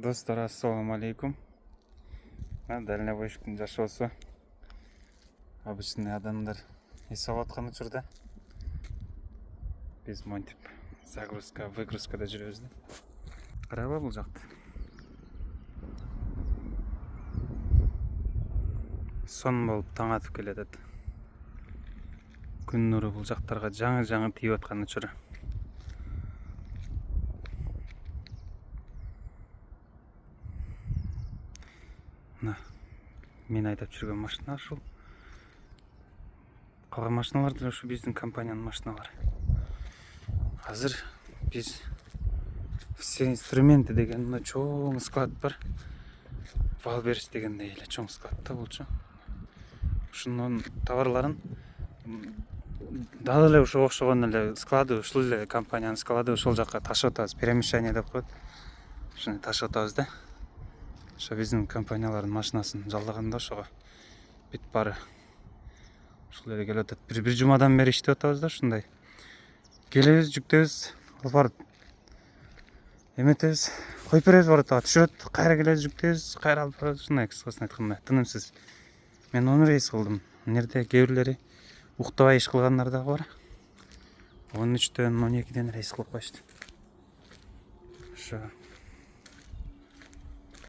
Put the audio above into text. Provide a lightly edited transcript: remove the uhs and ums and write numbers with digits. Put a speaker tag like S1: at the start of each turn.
S1: Достар, ассаламу алейкум. Дальнобойщиктин жашоосу. Обычный адамдар эс алып аткан учурда биз монтип загрузка, выгрузкада жүрөбүз да. Караба бул жакты. Сон болуп таң атып келатат. Күн нуру бул жактарга жаңы тийип аткан учуру. Мен айдап жүргөн машина ушул. Калган машиналар деле ушу биздин компаниянын машиналары. Азыр биз все инструменты деген мына чоң склад бар. Валберс дегендей эле чоң склад да болчу. Ушунун товарларын дал эле ошого окшогон эле склады, ушул эле компаниянын склады, ошол жака ташып атабыз. Перемещение деп коет. Ушуну ташып атабыз да. Ошо биздин компаниялардын машинасын жалдаганда ошого бүт баары ушул эле келип атат. Бир жумадан бери иштеп атабыз да ушундай. Келебиз, жүктөбүз, алып барып эметебиз, коюп беребиз, воротага түшөт, кайра келебиз, жүктөбүз, кайра алып барабыз. Ушундай кыскасын айтканда тынымсыз. Мен оны рейс кылдым. Мынерде кээ бирлери уктабай иш кылгандар дагы бар. 13-төн 12-ден рейс кылып коюшту. Ошо